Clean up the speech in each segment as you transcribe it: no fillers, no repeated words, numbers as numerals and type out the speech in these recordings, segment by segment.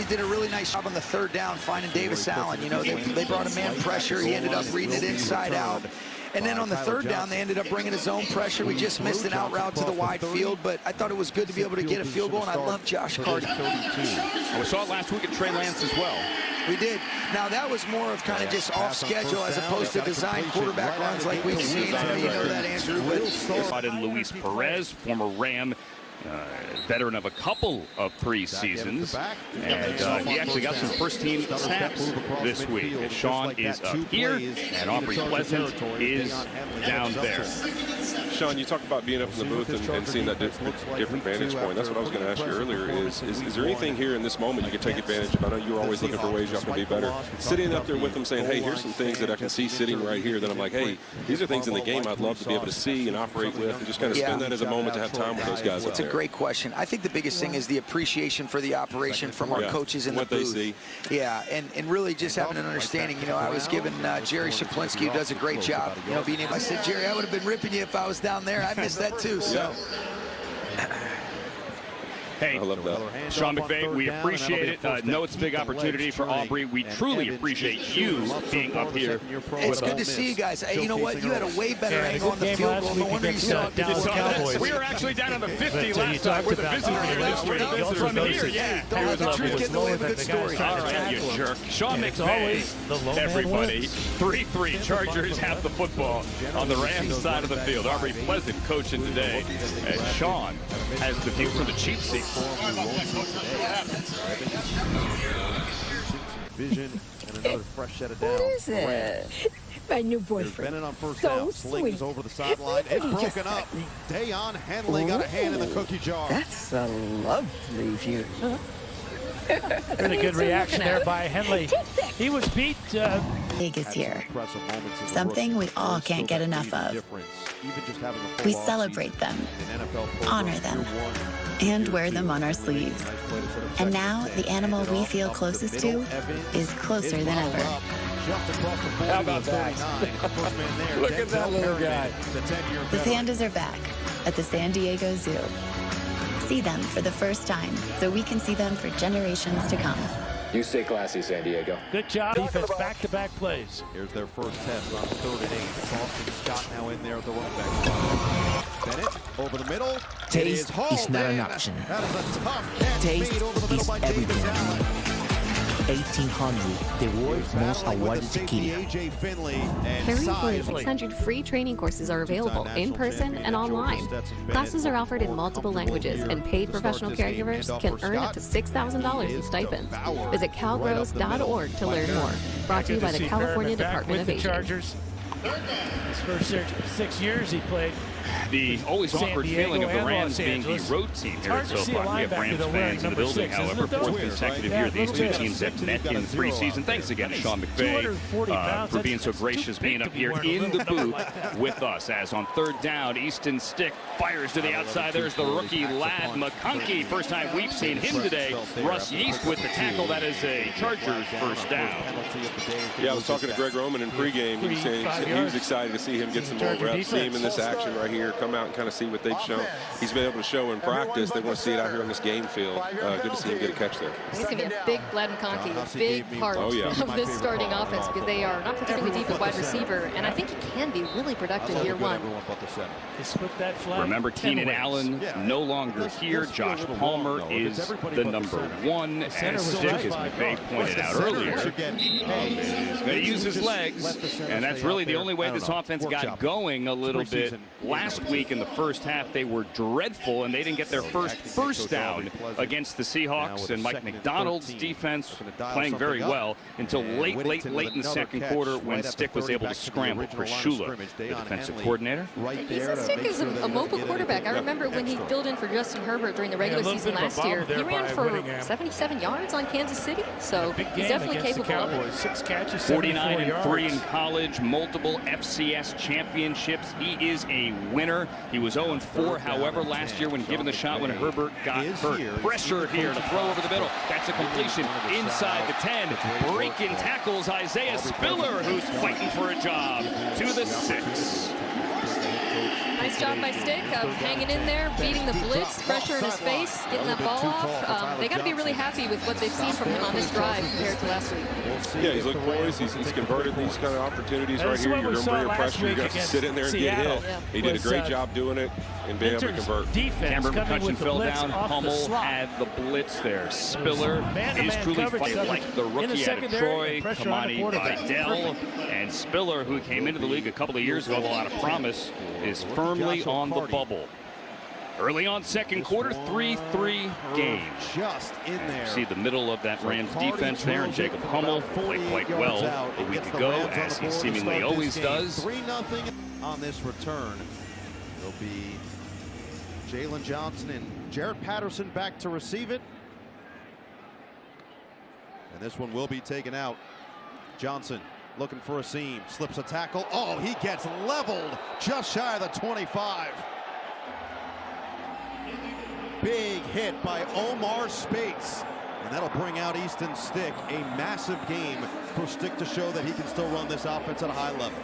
Cincinnati did a really nice job on the third down, finding Davis Allen. You know, they brought a man pressure. He ended up reading it inside out. And then on the third down, they ended up bringing his own pressure. We just missed an out route to the wide field, but I thought it was good to be able to get a field goal, and I love Josh Carter. We saw it last week at Trey Lance as well. We did. Now, that was more of kind of just off schedule as opposed to design quarterback runs like we've seen. I know you know that, Andrew. But in Luis Perez, former Ram, veteran of a couple of preseasons, and he actually got some first-team snaps this week. And Sean is up here, and Aubrey Pleasant is down there. Sean, you talked about being up in the booth and seeing that different vantage point. That's what I was going to ask you earlier. Is there anything here in this moment you can take advantage of? I know you were always looking for ways y'all can be better. Sitting up there with them saying, hey, here's some things that I can see sitting right here that I'm like, hey, these are things in the game I'd love to be able to see and operate with, and just kind of spend that as a moment to have time with those guys up there. Great question. I think the biggest thing is the appreciation for the operation from our coaches in the booth. They see. Yeah, and really just having an understanding. You know, I was giving Jerry Shaplinski, who does a great job, you know, being able. I said, Jerry, I would have been ripping you if I was down there. I missed that too. So. Hey, I love that. Sean McVay, we appreciate it. Know it's a big opportunity for Aubrey. We truly appreciate you being up here. It's good to see you guys. Hey, you know what? You had a way better angle on the field goal. No wonder you saw it. We were actually down on the 50 last time with a visitor here this week. From here, yeah. Don't let the truth get in the way of a good story. All right, you jerk. Sean McVay, everybody. 3-3. Chargers have the football on the Rams side of the field. Aubrey Pleasant coaching today. And Sean has the view from the cheap seat. Vision and another fresh set of downs. What is it? My new boyfriend. Bennett on first so down. Slings sweet. over the sideline. It's broken up. Dayon Henley got a hand in the cookie jar. That's a lovely view. Huh? Really good reaction there by Henley. He was beat. Big is here. Something we all can't get enough of. We celebrate them, honor them, and wear them on our sleeves. And now the animal we feel closest to is closer than ever. How about that? Look at that little guy. The pandas are back at the San Diego Zoo. See them for the first time so we can see them for generations to come. You stay classy, San Diego. Good job. Defense back-to-back plays. Here's their first test on 3rd and 8. Boston Scott now in there at the running back. Bennett over the middle. Taste is not an option. That is a tough catch. Taste over the middle is by Davis everything. Allen. 1800, the world's most awarded tequila. Hurry for 600 free training courses are available in person and online. Classes are offered in multiple languages, and paid professional caregivers can earn up to $6,000 in stipends. Visit calgrows.org to learn more. Brought to you by the California Department of Aging. His first 6 years he played. The always awkward feeling of the Rams being the road team here at SoFi. We have Rams fans in the building, however. 4th consecutive year these two teams have met in the preseason. Thanks again to Sean McVay for being so gracious, being up here in the booth with us. As on 3rd down, Easton Stick fires to the outside. There's the rookie Lad McConkey. First time we've seen him today. Russ Yeast with the tackle. That is a Chargers first down. Yeah, I was talking to Greg Roman in pregame. He was saying he was excited to see him get some more reps, see him in this action right here, come out and kind of see what they've shown. He's been able to show in practice. They want to see it out here on this game field. Good to see him get a catch there. He's going to be a big Lad McConkey, a big part of this starting offense, because they are not particularly deep at wide receiver, and I think he can be really productive year one. Remember, Keenan Allen no longer here. Josh Palmer is the #1, as Stick, as McVay pointed out earlier, is going to use his legs, and that's really the only way this offense got going a little bit. Last week in the first half, they were dreadful, and they didn't get their first down against the Seahawks, and Mike McDonald's defense playing very well until late in the second quarter when Stick was able to scramble. Chris Shula, the defensive coordinator. Stick is a mobile quarterback. I remember when he filled in for Justin Herbert during the regular season last year. He ran for 77 yards on Kansas City, so he's definitely capable of it. 49-3 in college, multiple FCS championships. He is a winner. He was 0-4, however, last year when given the shot when Herbert got hurt. Pressure here to throw over the middle. That's a completion inside the 10. Breaking tackles Isaiah Spiller, who's fighting for a job, to the 6. Nice job by Stick of hanging in there, beating the blitz, pressure in his face, getting that ball off. They got to be really happy with what they've seen from him on this drive compared to last week. Yeah, he's looked poised. He's converted these kind of opportunities right here. You're going to bring pressure. You got to sit in there and get hit. He did a great job doing it and being able to convert. Cameron McCutcheon fell down. Hummel had the blitz there. Spiller is truly fighting like the rookie out of Troy. Kamani Vidal and Spiller, who came into the league a couple of years ago with a lot of promise, is firmly on the bubble. Early on second quarter, 3-3 game. Just in there. See the middle of that Rams defense there, and Jacob Hummel played quite well a week ago, as he seemingly always does. 3-0 on this return. It'll be Jalen Johnson and Jarrett Patterson back to receive it. And this one will be taken out. Johnson looking for a seam, slips a tackle. Oh, he gets leveled just shy of the 25. Big hit by Omar Spates. And that'll bring out Easton Stick. A massive game for Stick to show that he can still run this offense at a high level.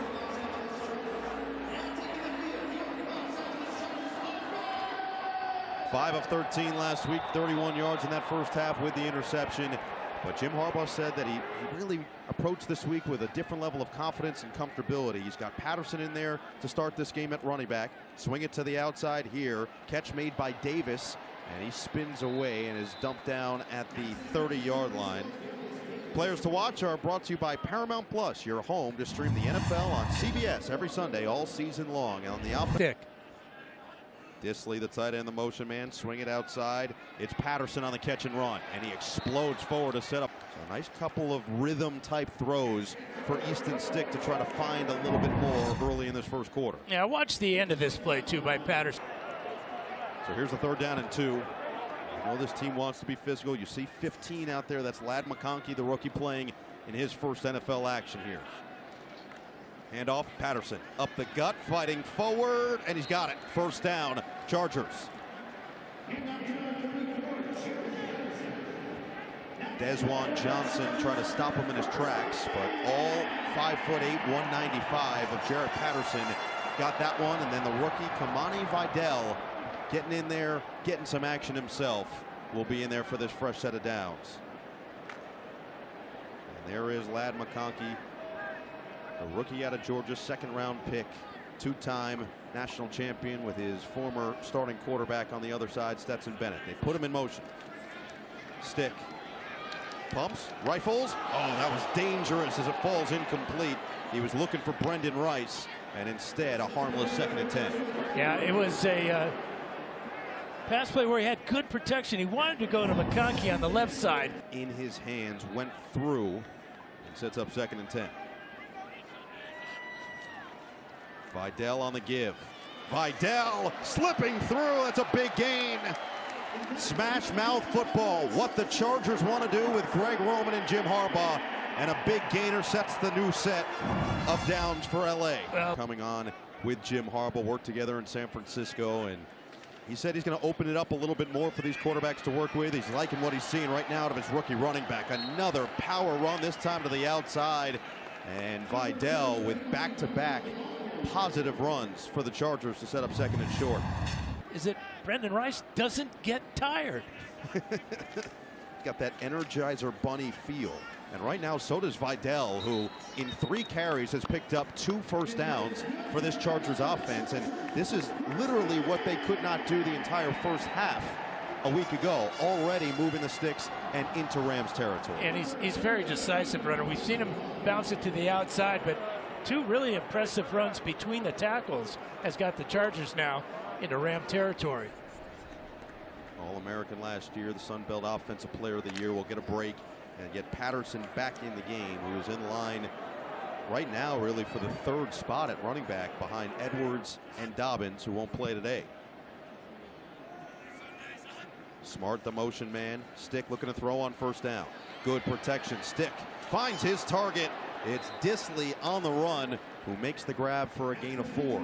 Five of 13 last week, 31 yards in that first half with the interception. But Jim Harbaugh said that he really approached this week with a different level of confidence and comfortability. He's got Patterson in there to start this game at running back. Swing it to the outside here. Catch made by Davis. And he spins away and is dumped down at the 30-yard line. Players to watch are brought to you by Paramount Plus, your home to stream the NFL on CBS every Sunday all season long. And on the offense, Disley, the tight end, the motion man, swing it outside. It's Patterson on the catch and run, and he explodes forward to set up. So a nice couple of rhythm-type throws for Easton Stick to try to find a little bit more early in this first quarter. Yeah, watch the end of this play, too, by Patterson. So here's the 3rd down and 2. You know this team wants to be physical. You see 15 out there. That's Ladd McConkey, the rookie, playing in his first NFL action here. Handoff, Patterson up the gut, fighting forward, and he's got it. First down, Chargers. Desjuan Johnson trying to stop him in his tracks, but all 5'8", 195 of Jarrett Patterson got that one, and then the rookie Kamani Vidal getting in there, getting some action himself, will be in there for this fresh set of downs. And there is Ladd McConkey, a rookie out of Georgia, 2nd-round pick, 2-time national champion with his former starting quarterback on the other side, Stetson Bennett. They put him in motion. Stick pumps, rifles. Oh, that was dangerous as it falls incomplete. He was looking for Brendan Rice, and instead a harmless 2nd and 10. Yeah, it was a pass play where he had good protection. He wanted to go to McConkey on the left side. In his hands, went through, and sets up 2nd and 10. Vidal on the give. Vidal slipping through. That's a big gain. Smash mouth football. What the Chargers want to do with Greg Roman and Jim Harbaugh. And a big gainer sets the new set of downs for LA. Coming on with Jim Harbaugh, worked together in San Francisco, and he said he's going to open it up a little bit more for these quarterbacks to work with. He's liking what he's seeing right now out of his rookie running back. Another power run, this time to the outside. And Vidal with back-to-back positive runs for the Chargers to set up 2nd and short. Is it Brendan Rice doesn't get tired? Got that Energizer Bunny feel. And right now, so does Vidal, who in 3 carries has picked up 2 first downs for this Chargers offense. And this is literally what they could not do the entire first half a week ago, already moving the sticks and into Rams territory. And he's very decisive runner. We've seen him bounce it to the outside, but 2 really impressive runs between the tackles has got the Chargers now into Ram territory. All-American last year, the Sun Belt Offensive Player of the Year, will get a break and get Patterson back in the game, who is in line right now really for the 3rd spot at running back behind Edwards and Dobbins, who won't play today. Smart, the motion man. Stick looking to throw on first down. Good protection. Stick finds his target. It's Disley on the run, who makes the grab for a gain of 4.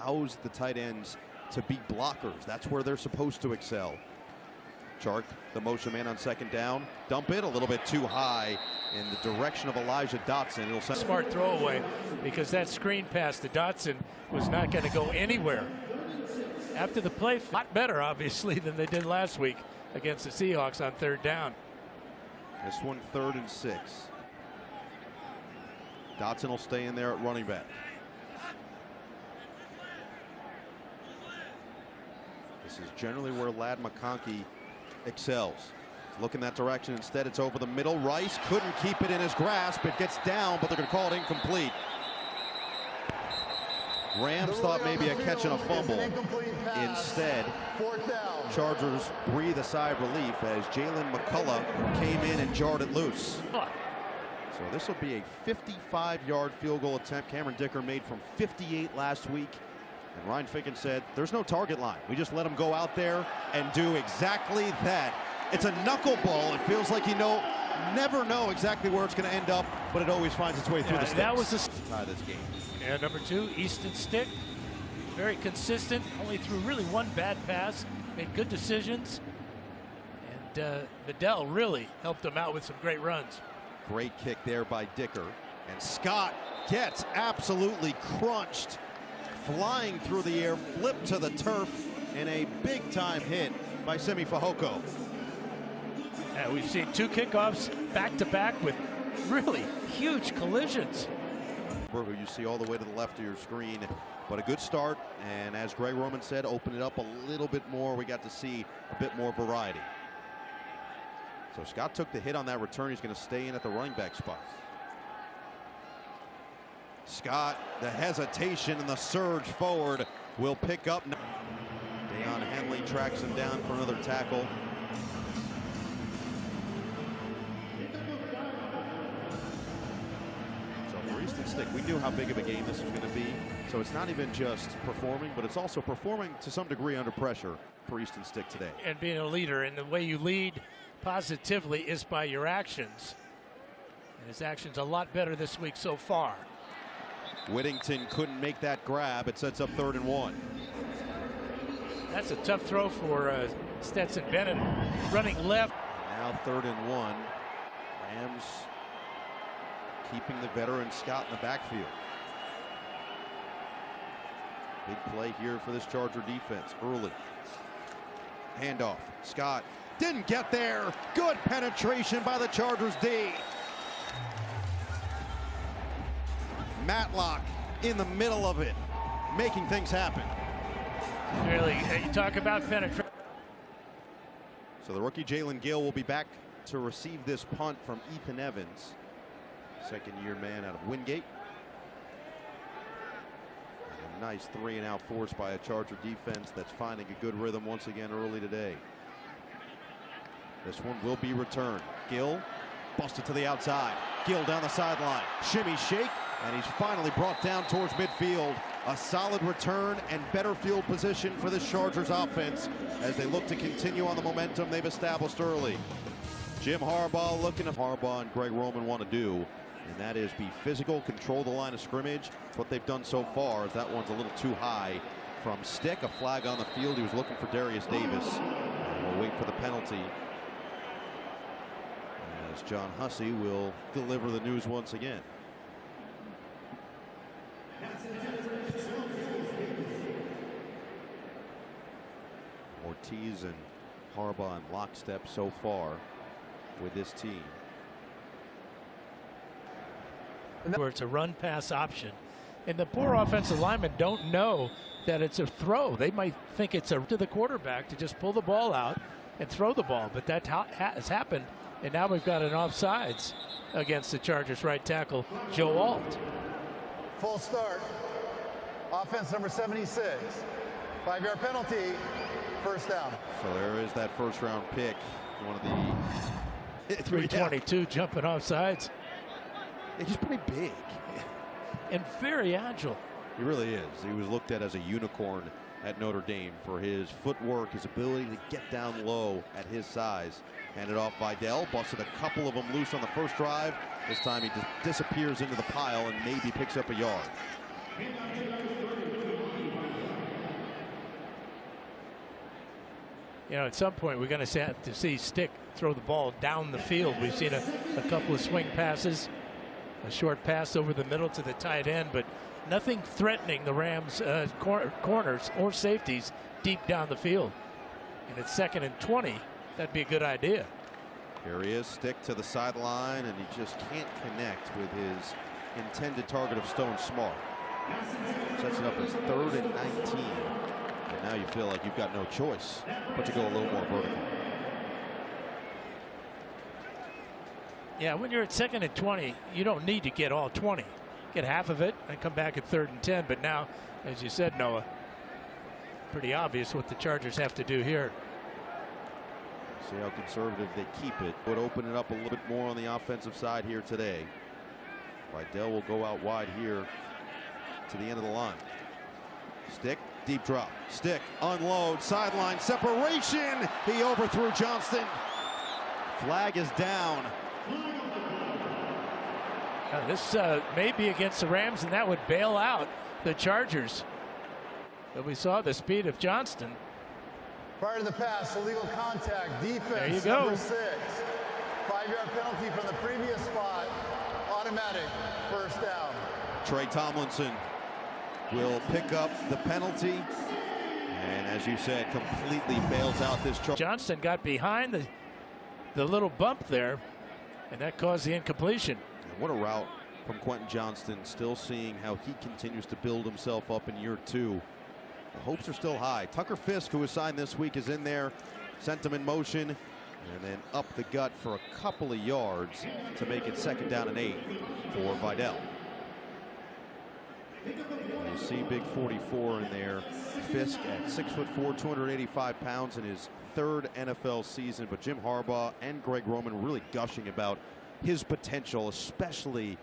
Allows the tight ends to be blockers. That's where they're supposed to excel. Chark, the motion man on second down. Dump it a little bit too high in the direction of Elijah Dotson. It'll send smart throwaway because that screen pass to Dotson was not going to go anywhere. After the play, a lot better, obviously, than they did last week against the Seahawks on third down. This one 3rd and 6. Dotson will stay in there at running back. This is generally where Ladd McConkey excels. He's looking that direction. Instead, it's over the middle. Rice couldn't keep it in his grasp. It gets down, but they're going to call it incomplete. Rams thought maybe a catch and a fumble. Instead, Chargers breathe a sigh of relief as Jalen McCullough came in and jarred it loose. So this will be a 55-yard field goal attempt. Cameron Dicker made from 58 last week. And Ryan Ficken said, there's no target line. We just let him go out there and do exactly that. It's a knuckleball. It feels like you never know exactly where it's going to end up, but it always finds its way through the sticks. That was the tie this game. And number 2, Easton Stick. Very consistent. Only threw really one bad pass. Made good decisions. And Vidal really helped him out with some great runs. Great kick there by Dicker. And Scott gets absolutely crunched. Flying through the air, flipped to the turf, and a big-time hit by Simi Fehoko. Yeah, we've seen 2 kickoffs back-to-back with really huge collisions. Who you see all the way to the left of your screen, but a good start, and as Greg Roman said, open it up a little bit more. We got to see a bit more variety. So Scott took the hit on that return. He's going to stay in at the running back spot. Scott, the hesitation and the surge forward will pick up. Deion Henley tracks him down for another tackle. So for Easton Stick, we knew how big of a game this was going to be. So it's not even just performing, but it's also performing to some degree under pressure for Easton Stick today. And being a leader, and the way you lead positively is by your actions. And his actions a lot better this week so far. Whittington couldn't make that grab. It sets up 3rd and 1. That's a tough throw for Stetson Bennett, running left. Now 3rd and 1. Rams keeping the veteran Scott in the backfield. Big play here for this Charger defense early. Handoff. Scott didn't get there. Good penetration by the Chargers D. Matlock in the middle of it, making things happen. Really, you talk about penetration. So the rookie Jalen Gill will be back to receive this punt from Ethan Evans, second-year man out of Wingate. And a nice 3-and-out force by a Charger defense that's finding a good rhythm once again early today. This one will be returned. Gill busted to the outside. Gill down the sideline. Shimmy shake. And he's finally brought down towards midfield. A solid return and better field position for the Chargers offense as they look to continue on the momentum they've established early. Jim Harbaugh looking at Harbaugh and Greg Roman want to do, and that is be physical, control the line of scrimmage. What they've done so far is that one's a little too high from Stick. A flag on the field. He was looking for Darius Davis. And we'll wait for the penalty as John Hussey will deliver the news once again. Ortiz and Harbaugh in lockstep so far with this team. Where it's a run-pass option. And the poor offensive linemen don't know that it's a throw. They might think it's to the quarterback to just pull the ball out and throw the ball. But that has happened. And now we've got an offsides against the Chargers right tackle, Joe Alt. Full start. Offense number 76. 5-yard penalty. First down. So there is that first-round pick. One of the 322 jumping off sides. He's pretty big. And very agile. He really is. He was looked at as a unicorn at Notre Dame for his footwork, his ability to get down low at his size. Handed off Vidal, busted a couple of them loose on the first drive. This time he just disappears into the pile and maybe picks up a yard. You know, at some point we're going to have to see Stick throw the ball down the field. We've seen a couple of swing passes, a short pass over the middle to the tight end, but nothing threatening the Rams' corners or safeties deep down the field. And it's 2nd and 20. That'd be a good idea. Here he is, Stick to the sideline, and he just can't connect with his intended target of Stone Smart. Sets it up as 3rd and 19. And now you feel like you've got no choice but to go a little more vertical. Yeah, when you're at 2nd and 20, you don't need to get all 20. Get half of it and come back at 3rd and 10. But now, as you said, Noah, pretty obvious what the Chargers have to do here. See how conservative they keep it. Would open it up a little bit more on the offensive side here today. Vidal will go out wide here to the end of the line. Stick, deep drop. Stick, unload, sideline separation. He overthrew Johnston. Flag is down. This may be against the Rams, and that would bail out the Chargers. But we saw the speed of Johnston. Prior to the pass, illegal contact, defense, there you go. number 6. 5-yard penalty from the previous spot, automatic, first down. Trey Tomlinson will pick up the penalty. And as you said, completely bails out this charge. Johnston got behind the little bump there, and that caused the incompletion. And what a route from Quentin Johnston, still seeing how he continues to build himself up in year 2. The hopes are still high. Tucker Fisk, who was signed this week, is in there, sent him in motion, and then up the gut for a couple of yards to make it 2nd down and 8 for Vidal. You see big 44 in there. Fisk at 6'4", 285 pounds in his 3rd NFL season. But Jim Harbaugh and Greg Roman really gushing about his potential, especially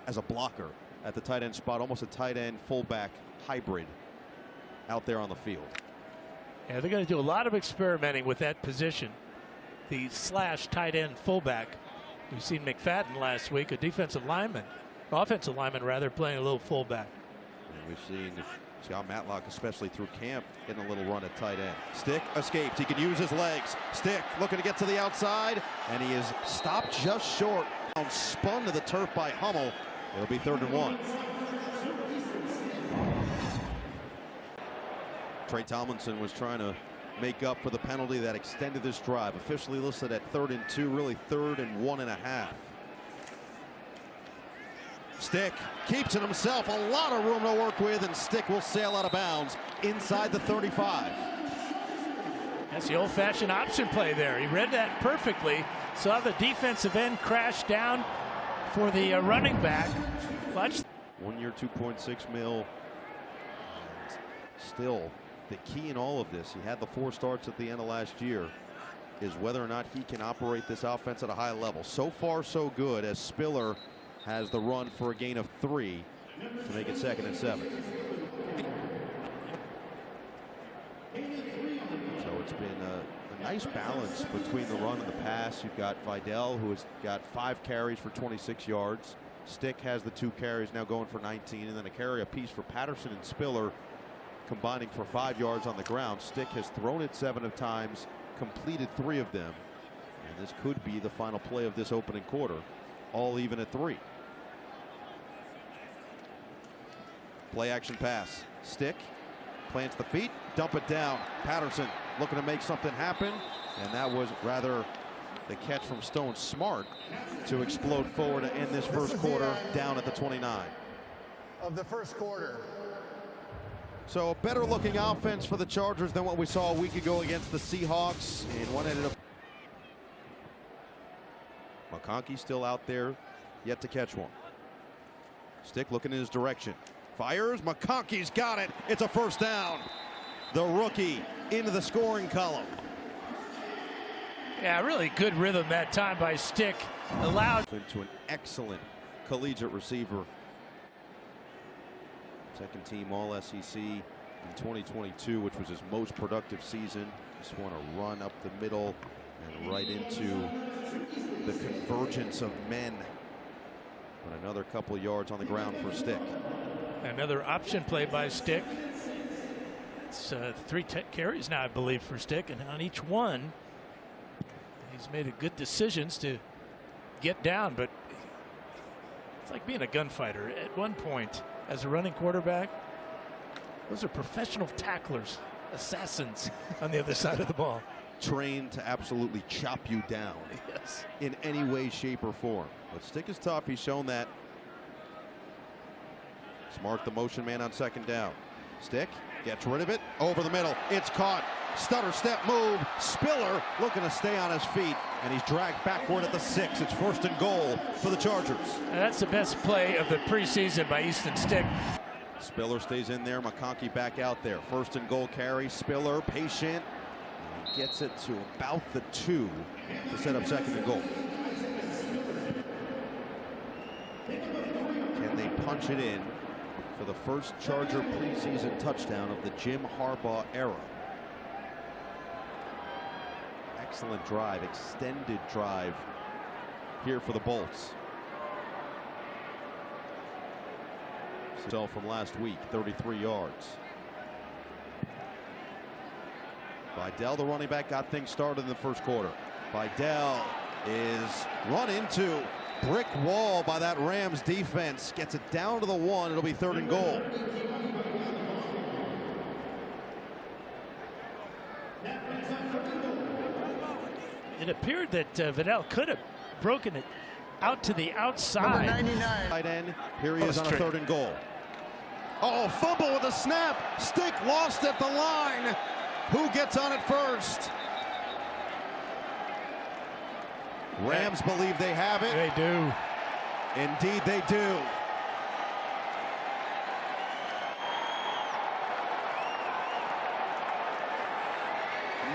as a blocker at the tight end spot, almost a tight end fullback hybrid out there on the field. Yeah, they're going to do a lot of experimenting with that position, the / tight end fullback. We've seen McFadden last week, a offensive lineman rather, playing a little fullback. And we've seen John Matlock, especially through camp, getting a little run at tight end. Stick escapes. He can use his legs. Stick looking to get to the outside, and he is stopped just short. Spun to the turf by Hummel. It'll be 3rd and 1. Trey Tomlinson was trying to make up for the penalty that extended this drive. Officially listed at 3rd and 2, really 3rd and 1.5. Stick keeps it himself, a lot of room to work with, and Stick will sail out of bounds inside the 35. That's the old-fashioned option play there. He read that perfectly, saw the defensive end crash down for the running back. Clutch. 1 year, $2.6 million. Still, the key in all of this, he had the 4 starts at the end of last year, is whether or not he can operate this offense at a high level. So far, so good, as Spiller has the run for a gain of 3 to make it 2nd and 7. So it's been a nice balance between the run and the pass. You've got Vidal, who has got 5 carries for 26 yards. Stick has the 2 carries, now going for 19, and then a carry apiece for Patterson and Spiller, combining for 5 yards on the ground. Stick has thrown it 7 times, completed 3 of them, and this could be the final play of this opening quarter, all even at 3. Play action pass. Stick plants the feet, dump it down. Patterson looking to make something happen, and that was rather the catch from Stone Smart to explode forward to end this first quarter down at the 29 of the first quarter. So a better looking offense for the Chargers than what we saw a week ago against the Seahawks, and one ended up. McConkey still out there, yet to catch one. Stick looking in his direction. Fires. McConkey's got it. It's a first down. The rookie into the scoring column. Yeah, really good rhythm that time by Stick. Allowed into an excellent collegiate receiver. Second team All SEC in 2022, which was his most productive season. Just want to run up the middle and right into the convergence of men. But another couple of yards on the ground for Stick. Another option play by Stick. It's 3 carries now, I believe, for Stick, and on each one, he's made good decisions to get down, but it's like being a gunfighter. At one point, as a running quarterback, those are professional tacklers, assassins on the other side of the ball. Trained to absolutely chop you down in any way, shape, or form. But Stick is tough. He's shown that. Smart, the motion man on second down. Stick gets rid of it. Over the middle. It's caught. Stutter step move. Spiller looking to stay on his feet. And he's dragged backward at the 6. It's 1st and goal for the Chargers. And that's the best play of the preseason by Easton Stick. Spiller stays in there. McConkey back out there. 1st and goal carry. Spiller patient. And gets it to about the 2 to set up 2nd and goal. Can they punch it in for the first Charger preseason touchdown of the Jim Harbaugh era? Excellent drive, extended drive here for the Bolts. So from last week, 33 yards. Vidal, the running back, got things started in the first quarter. Vidal is run into brick wall by that Rams defense. Gets it down to the 1. It'll be 3rd and goal. It appeared that Vidal could have broken it out to the outside. Number 99. Tight end. Here he is on a 3rd and goal. Oh, fumble with a snap. Stick lost at the line. Who gets on it first? Rams believe they have it. They do. Indeed they do.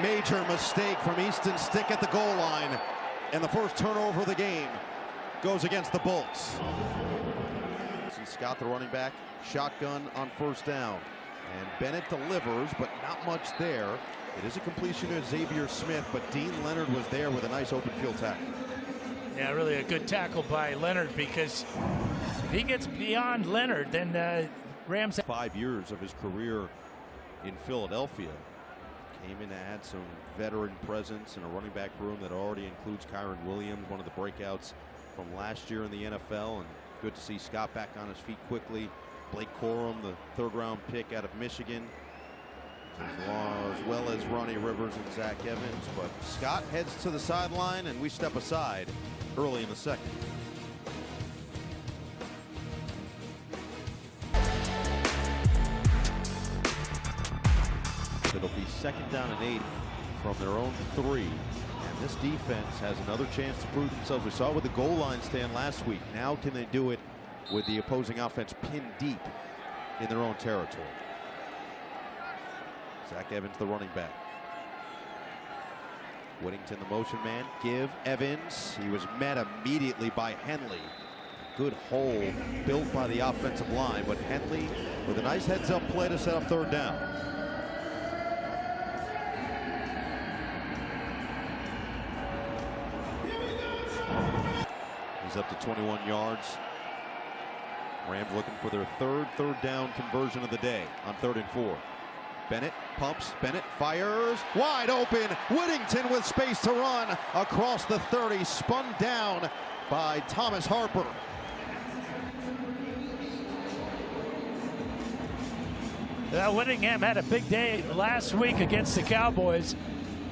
Major mistake from Easton Stick at the goal line. And the first turnover of the game goes against the Bolts. Scott, the running back, shotgun on 1st down. And Bennett delivers, but not much there. It is a completion to Xavier Smith, but Dean Leonard was there with a nice open field tackle. Yeah, really a good tackle by Leonard, because if he gets beyond Leonard, then Rams. 5 years of his career in Philadelphia. Came in to add some veteran presence in a running back room that already includes Kyron Williams, one of the breakouts from last year in the NFL. And good to see Scott back on his feet quickly. Blake Corum, the 3rd round pick out of Michigan, as well as Ronnie Rivers and Zach Evans. But Scott heads to the sideline, and we step aside early in the 2nd. It'll be 2nd down and 8 from their own 3. And this defense has another chance to prove themselves. We saw it with the goal line stand last week. Now can they do it with the opposing offense pinned deep in their own territory? Zach Evans, the running back. Whittington, the motion man. Give Evans. He was met immediately by Henley. Good hole built by the offensive line, but Henley with a nice heads-up play to set up 3rd down. He's up to 21 yards. Rams looking for their 3rd down conversion of the day on 3rd and 4. Bennett pumps. Bennett fires. Wide open. Whittington with space to run across the 30. Spun down by Thomas Harper. Whittingham had a big day last week against the Cowboys.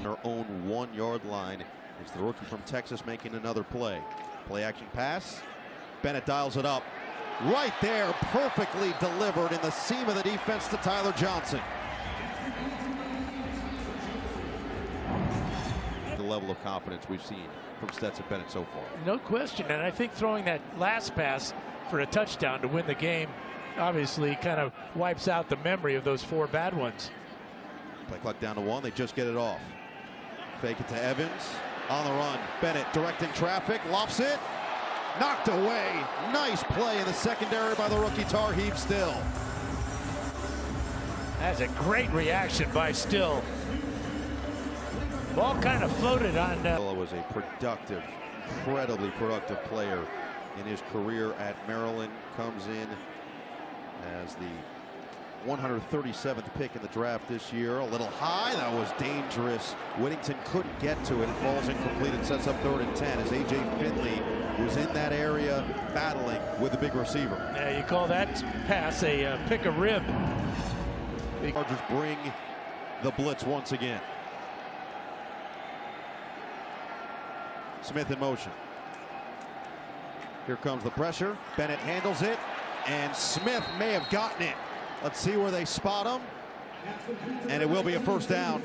Their own 1-yard line. It's the rookie from Texas making another play. Play action pass. Bennett dials it up. Right there, perfectly delivered in the seam of the defense to Tyler Johnson. The level of confidence we've seen from Stetson Bennett so far. No question, and I think throwing that last pass for a touchdown to win the game obviously kind of wipes out the memory of those 4 bad ones. Play clock down to 1. They just get it off. Fake it to Evans. On the run. Bennett directing traffic. Lofts it. Knocked away. Nice play in the secondary by the rookie Tar Heel Still. That's a great reaction by Still. Ball kind of floated on. Was a productive, incredibly productive player in his career at Maryland. Comes in as the 137th pick in the draft this year. A little high. That was dangerous. Whittington couldn't get to it. It falls incomplete and sets up 3rd and 10 as A.J. Finley was in that area battling with the big receiver. Yeah, you call that pass a pick a rib. The Chargers bring the blitz once again. Smith in motion. Here comes the pressure. Bennett handles it, and Smith may have gotten it. Let's see where they spot him, and it will be a 1st down.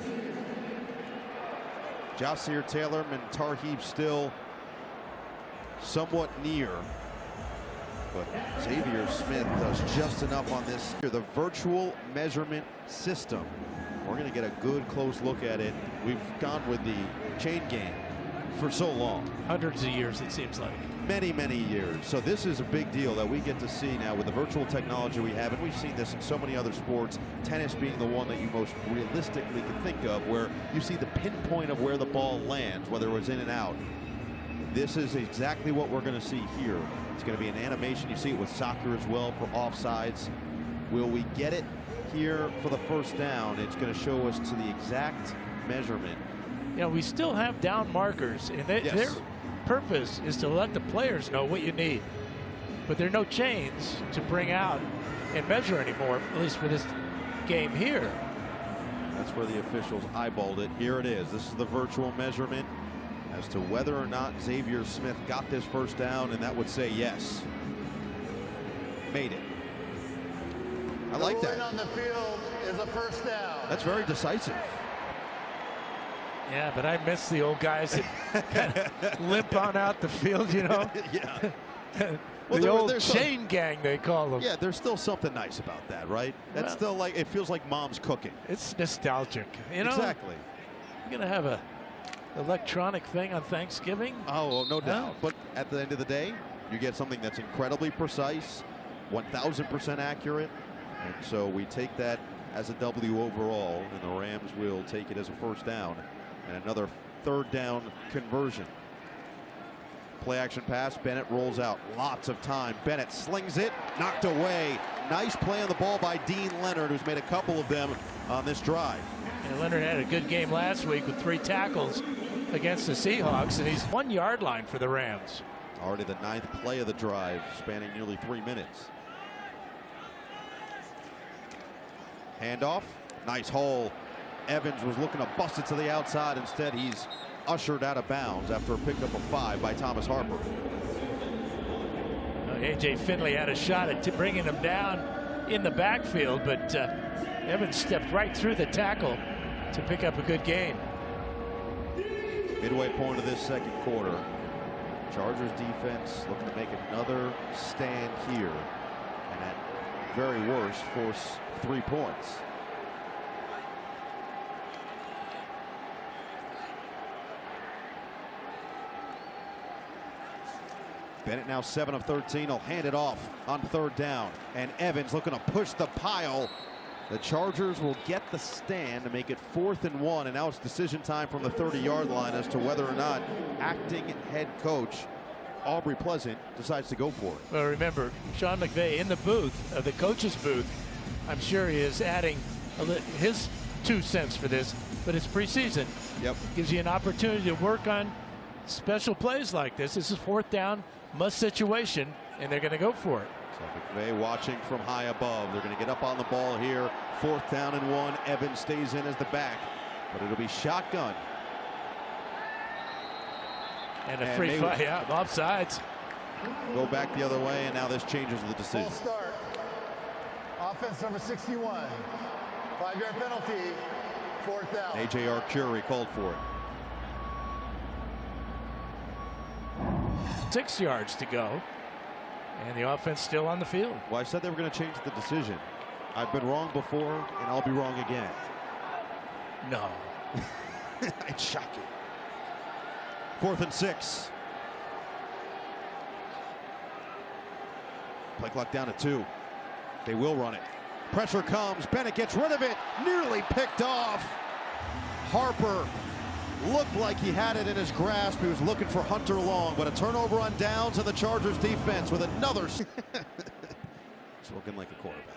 Ja'Sir Taylor and Tarheeb still somewhat near, but Xavier Smith does just enough on this. The virtual measurement system. We're going to get a good close look at it. We've gone with the chain game for so long. Hundreds of years, it seems like. Many, many years. So this is a big deal that we get to see now with the virtual technology we have, and we've seen this in so many other sports, tennis being the one that you most realistically can think of, where you see the pinpoint of where the ball lands, whether it was in and out. This is exactly what we're going to see here. It's going to be an animation. You see it with soccer as well for offsides. Will we get it here for the 1st down? It's going to show us to the exact measurement. You know, we still have down markers, and their purpose is to let the players know what you need. But there are no chains to bring out and measure anymore, at least for this game here. That's where the officials eyeballed it. Here it is. This is the virtual measurement as to whether or not Xavier Smith got this 1st down, and that would say yes. Made it. I like that. On the field is a 1st down. That's very decisive. Yeah, but I miss the old guys that kind of limp on out the field, you know? Yeah. Well, the old chain gang, they call them. Yeah, there's still something nice about that, right? That's still like, it feels like mom's cooking. It's nostalgic, you know? Exactly. You're going to have a electronic thing on Thanksgiving? Oh, well, no doubt. But at the end of the day, you get something that's incredibly precise, 1,000% accurate. And so we take that as a W overall, and the Rams will take it as a 1st down. And another 3rd down conversion. Play action pass. Bennett rolls out. Lots of time. Bennett slings it. Knocked away. Nice play on the ball by Dean Leonard, who's made a couple of them on this drive. And Leonard had a good game last week with 3 tackles against the Seahawks, and he's 1 yard line for the Rams. Already the 9th play of the drive, spanning nearly 3 minutes. Handoff. Nice hole. Evans was looking to bust it to the outside. Instead, he's ushered out of bounds after a pickup of 5 by Thomas Harper. A.J. Finley had a shot at bringing him down in the backfield, but Evans stepped right through the tackle to pick up a good gain. Midway point of this 2nd quarter. Chargers defense looking to make another stand here, and at very worst force 3 points. Bennett now 7 of 13. He'll hand it off on 3rd down. And Evans looking to push the pile. The Chargers will get the stand to make it 4th and 1. And now it's decision time from the 30-yard line as to whether or not acting head coach Aubrey Pleasant decides to go for it. Well, remember, Sean McVay in the booth, the coach's booth, I'm sure he is adding his 2 cents for this, but it's preseason. Yep. Gives you an opportunity to work on special plays like this. This is 4th down, must situation, and they're going to go for it. So McVay watching from high above. They're going to get up on the ball here. 4th down and 1. Evans stays in as the back, but it'll be shotgun. And a free fight, yeah, offsides. Go back the other way, and now this changes the decision. Full start. Offense number 61. 5-yard penalty. 4th down. A.J. Arcuri called for it. 6 yards to go, and the offense still on the field. Well, I said they were going to change the decision. I've been wrong before, and I'll be wrong again. No. It's shocking. 4th and 6. Play clock down to 2. They will run it. Pressure comes. Bennett gets rid of it. Nearly picked off. Harper looked like he had it in his grasp. He was looking for Hunter Long, but a turnover on downs, and the Chargers defense with another. It's looking like a quarterback.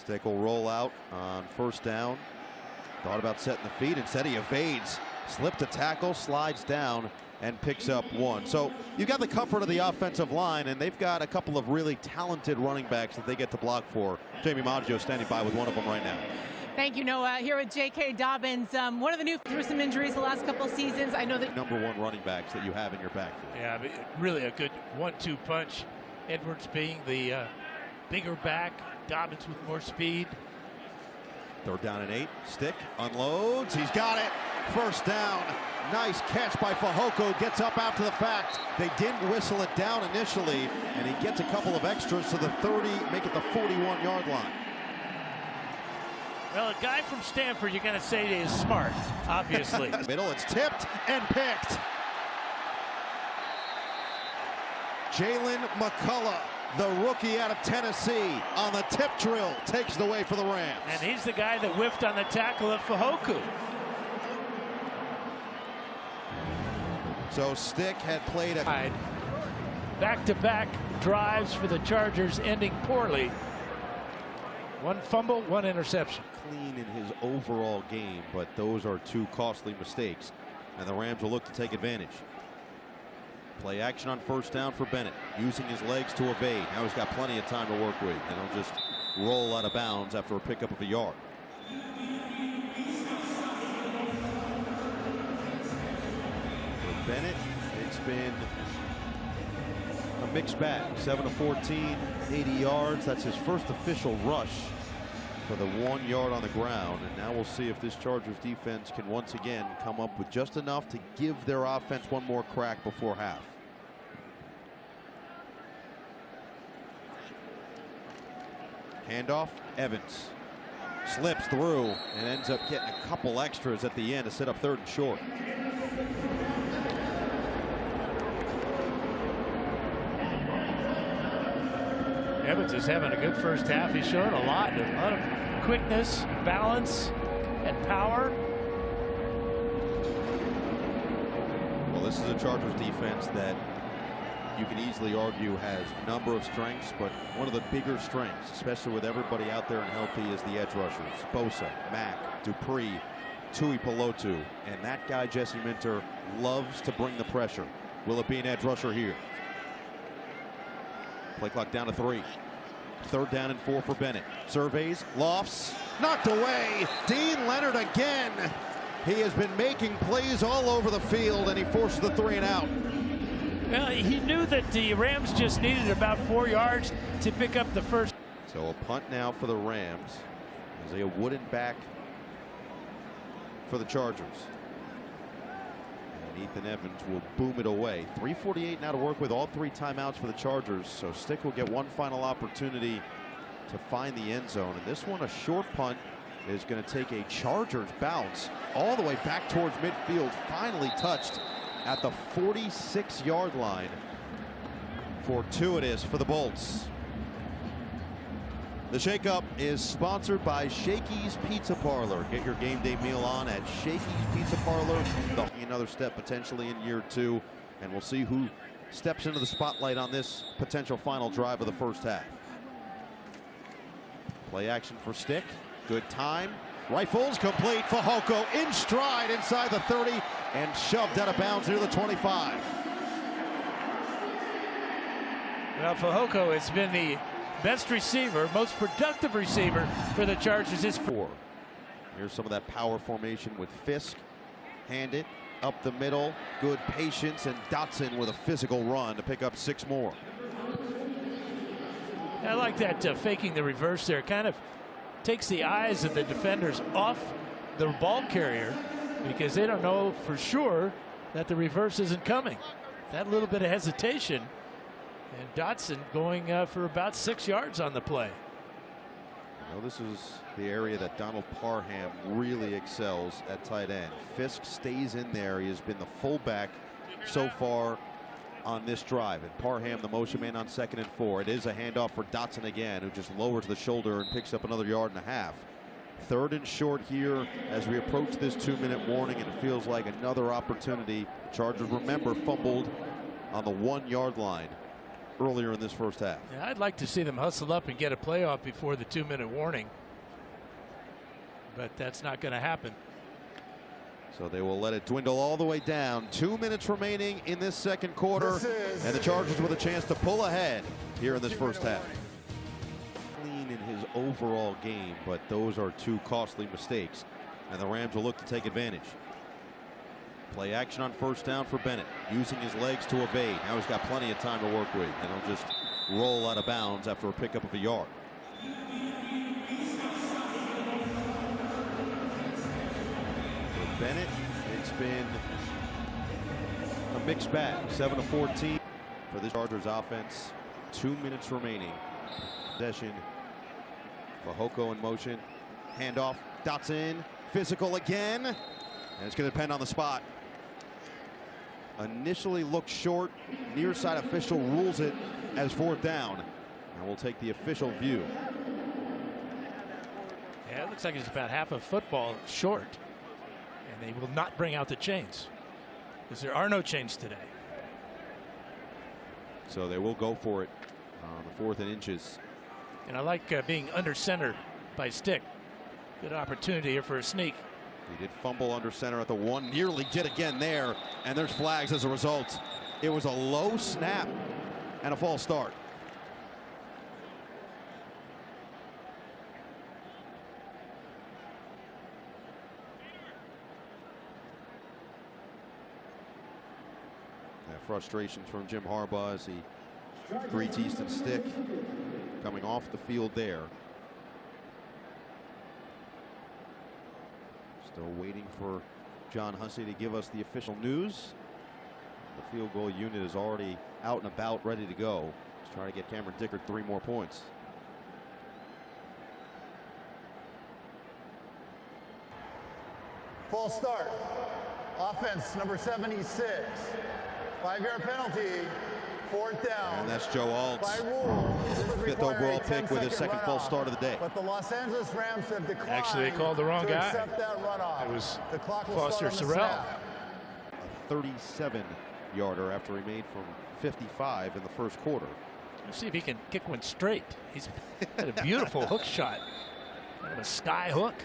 Stick will roll out on first down. Thought about setting the feet. Instead, he evades. Slipped a tackle, slides down, and picks up one. So you've got the comfort of the offensive line, and they've got a couple of really talented running backs that they get to block for. Jamie Maggio standing by with one of them right now. Thank you, Noah. Here with J.K. Dobbins. One of the new through some injuries the last couple of seasons. I know that #1 running backs that you have in your backfield. Yeah, really a good 1-2 punch. Edwards being the bigger back, Dobbins with more speed. 3rd down and 8. Stick unloads. He's got it. First down. Nice catch by Fehoko. Gets up after the fact. They didn't whistle it down initially, and he gets a couple of extras to the 30, make it the 41-yard line. Well, a guy from Stanford, you're going to say he is smart, obviously. Middle, it's tipped and picked. Jalen McCullough, the rookie out of Tennessee, on the tip drill, takes it away for the Rams. And he's the guy that whiffed on the tackle of Fehoko. So Stick had played a back-to-back drives for the Chargers, ending poorly. 1 fumble, 1 interception. Clean in his overall game, but those are 2 costly mistakes, and the Rams will look to take advantage. Play action on first down for Bennett, using his legs to evade. Now he's got plenty of time to work with, and he'll just roll out of bounds after a pickup of a yard. For Bennett, it's been a mixed bag. 7 of 14, 80 yards. That's his first official rush for the 1 yard on the ground. And now we'll see if this Chargers defense can once again come up with just enough to give their offense one more crack before half. Handoff, Evans slips through and ends up getting a couple extras at the end to set up 3rd and short. Evans is having a good first half. He's showing a lot of quickness, balance, and power. Well, this is a Chargers defense that you can easily argue has a number of strengths, but one of the bigger strengths, especially with everybody out there and healthy, is the edge rushers. Bosa, Mack, Dupree, Tuipulotu, and that guy Jesse Minter loves to bring the pressure. Will it be an edge rusher here? Play clock down to 3. 3rd down and 4 for Bennett. Surveys, lofts, knocked away. Dean Leonard again. He has been making plays all over the field, and he forces the 3 and out. Well, he knew that the Rams just needed about 4 yards to pick up the first. So a punt now for the Rams. Isaiah Wooden back for the Chargers. And Ethan Evans will boom it away. 3:48 now to work with, all 3 timeouts for the Chargers. So Stick will get one final opportunity to find the end zone. And this one, a short punt, is going to take a Chargers bounce all the way back towards midfield. Finally touched at the 46-yard line. For 2 it is for the Bolts. The shakeup is sponsored by Shakey's Pizza Parlor. Get your game day meal on at Shakey's Pizza Parlor. Another step potentially in year 2, and we'll see who steps into the spotlight on this potential final drive of the first half. Play action for Stick. Good time. Rifles complete. Fehoko in stride inside the 30 and shoved out of bounds near the 25. Well, Fehoko has been the best receiver, most productive receiver for the Chargers this 4. Here's some of that power formation with Fisk. Hand it up the middle. Good patience, and Dotson with a physical run to pick up 6 more. I like that faking the reverse there. Kind of takes the eyes of the defenders off the ball carrier because they don't know for sure that the reverse isn't coming. That little bit of hesitation, and Dotson going for about 6 yards on the play. Well, this is the area that Donald Parham really excels at tight end. Fisk stays in there. He has been the fullback so far on this drive. And Parham, the motion man on 2nd and 4. It is a handoff for Dotson again, who just lowers the shoulder and picks up another 1.5 yards. 3rd and short here as we approach this 2-minute warning, and it feels like another opportunity. Chargers, remember, fumbled on the 1-yard line earlier in this first half. Yeah, I'd like to see them hustle up and get a playoff before the 2-minute warning. but that's not going to happen. So they will let it dwindle all the way down. 2 minutes remaining in this second quarter, and the Chargers with a chance to pull ahead here in this first half. Clean in his overall game, but those are two costly mistakes, and the Rams will look to take advantage. Play action on first down for Bennett, using his legs to evade. Now he's got plenty of time to work with, and he'll just roll out of bounds after a pickup of a yard. For Bennett, it's been a mixed bag. 7-14 for the Chargers offense. 2 minutes remaining. Possession. Fehoko in motion. Handoff. Dotson. Physical again. And it's going to depend on the spot. Initially looked short. Near side official rules it as fourth down. And we'll take the official view. Yeah, it looks like it's about half a football short. And they will not bring out the chains, because there are no chains today. So they will go for it on the 4th and inches. And I like being under center by Stick. Good opportunity here for a sneak. He did fumble under center at the 1, nearly did again there, and there's flags as a result. It was a low snap and a false start. Frustrations from Jim Harbaugh as he greets Easton Stick coming off the field there. Still waiting for John Hussey to give us the official news. The field goal unit is already out and about, ready to go. Let's try to get Cameron Dickert 3 more points. Full start. Offense number 76. 5-yard penalty. 4th down. And that's Joe Alt. By rule, 5th overall pick with his second false start of the day. But the Los Angeles Rams have declined. Actually, they called the wrong guy. Accept that runoff. It was the clock will Foster start on the Sorrell. snap. A 37-yarder after he made from 55 in the first quarter. Let's see if he can kick one straight. He's had a beautiful hook shot. Kind of a sky hook.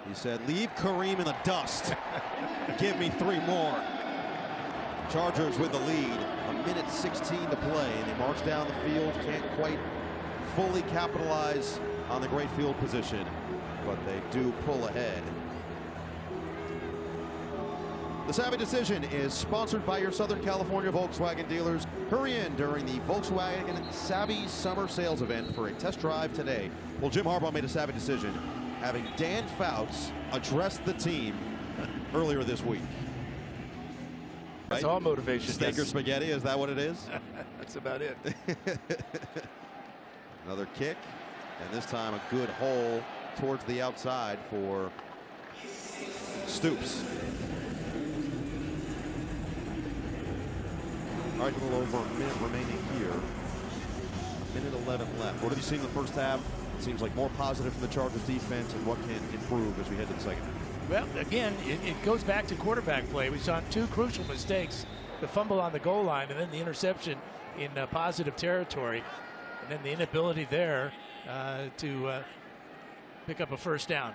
He said, leave Kareem in the dust. Give me 3 more. Chargers with the lead. 1:16 to play. And they march down the field. Can't quite fully capitalize on the great field position, but they do pull ahead. The Savvy Decision is sponsored by your Southern California Volkswagen dealers. Hurry in during the Volkswagen Savvy Summer Sales Event for a test drive today. Well, Jim Harbaugh made a savvy decision, having Dan Fouts address the team earlier this week. That's all motivation. Steak or spaghetti, is that what it is? That's about it. Another kick, and this time a good hole towards the outside for Stoops. All right, a little over a minute remaining here. 1:11 left. What have you seen in the first half? It seems like more positive from the Chargers defense, and what can improve as we head to the second half? Well, again, it goes back to quarterback play. We saw 2 crucial mistakes: the fumble on the goal line, and then the interception in positive territory, and then the inability there to pick up a first down.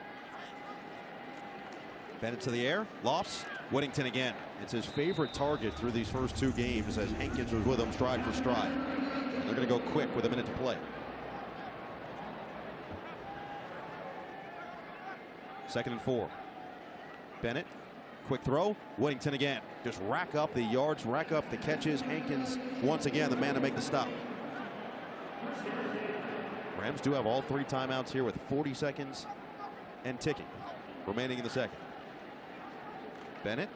Bennett to the air. Los. Whittington again. It's his favorite target through these first 2 games, as Hankins was with him stride for stride. And they're going to go quick with a minute to play. Second and 4. Bennett, quick throw. Whittington again. Just rack up the yards, rack up the catches. Hankins once again the man to make the stop. Rams do have all 3 timeouts here with 40 seconds and ticking remaining in the second. Bennett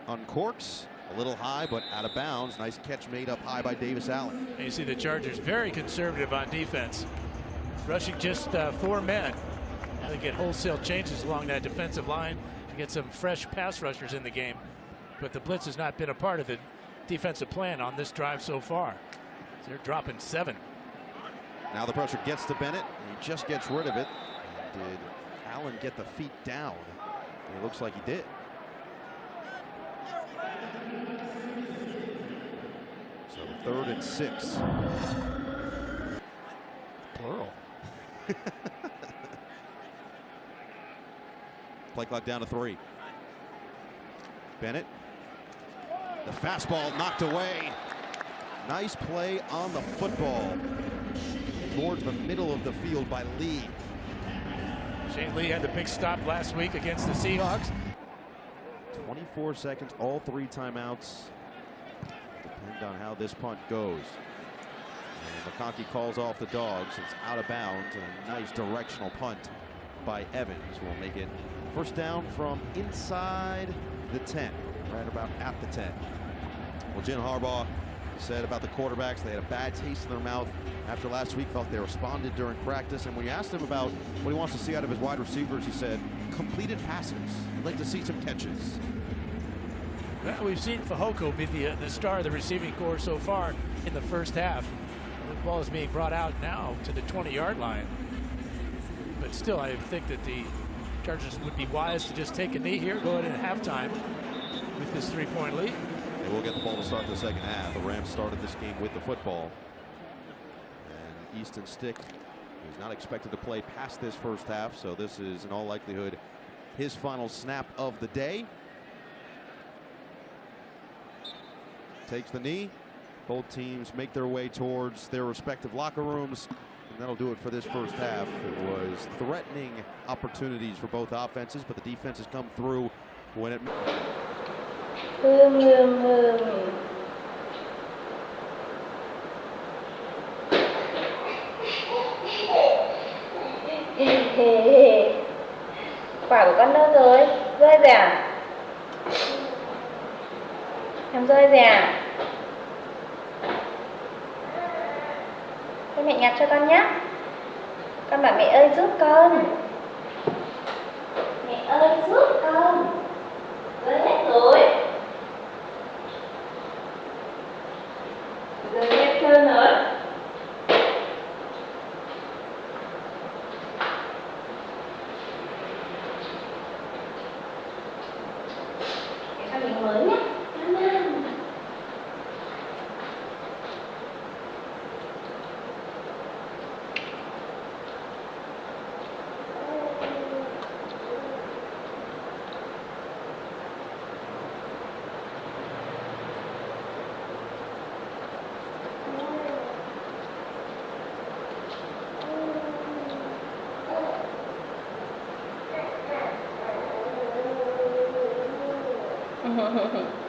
uncorks a little high, but out of bounds. Nice catch made up high by Davis Allen. And you see the Chargers very conservative on defense, rushing just 4 men. Now they get wholesale changes along that defensive line to get some fresh pass rushers in the game. But the blitz has not been a part of the defensive plan on this drive so far. They're dropping 7. Now the pressure gets to Bennett, and he just gets rid of it. Did Allen get the feet down? It looks like he did. So the 3rd and 6. Plural. Play clock down to 3. Bennett. The fastball knocked away. Nice play on the football. Towards the middle of the field by Lee. Shane Lee had the big stop last week against the Seahawks. 24 seconds, all 3 timeouts. Depend on how this punt goes. And McConkey calls off the Dogs. It's out of bounds. A nice directional punt by Evans will make it first down from inside the 10, right about at the 10. Well, Jim Harbaugh said about the quarterbacks, they had a bad taste in their mouth after last week, felt they responded during practice. And when you asked him about what he wants to see out of his wide receivers, he said, completed passes. I'd like to see some catches. Well, we've seen Fehoko be the star of the receiving corps so far in the first half. The ball is being brought out now to the 20-yard line. But still, I think that the Chargers would be wise to just take a knee here, go in at halftime with this 3-point lead. They will get the ball to start the second half. The Rams started this game with the football. And Easton Stick is not expected to play past this first half, so this is in all likelihood his final snap of the day. Takes the knee. Both teams make their way towards their respective locker rooms. And that'll do it for this first half. It was threatening opportunities for both offenses, but the defense has come through when it... Quả của con đâu rồi? Rơi rồi à? Em rơi rồi à? Thế mẹ nhặt cho con nhé. Con bảo mẹ ơi giúp con. Mẹ ơi giúp con. Rơi hết rồi. Rơi hết trơn rồi. Mới nhé. Mm-hmm.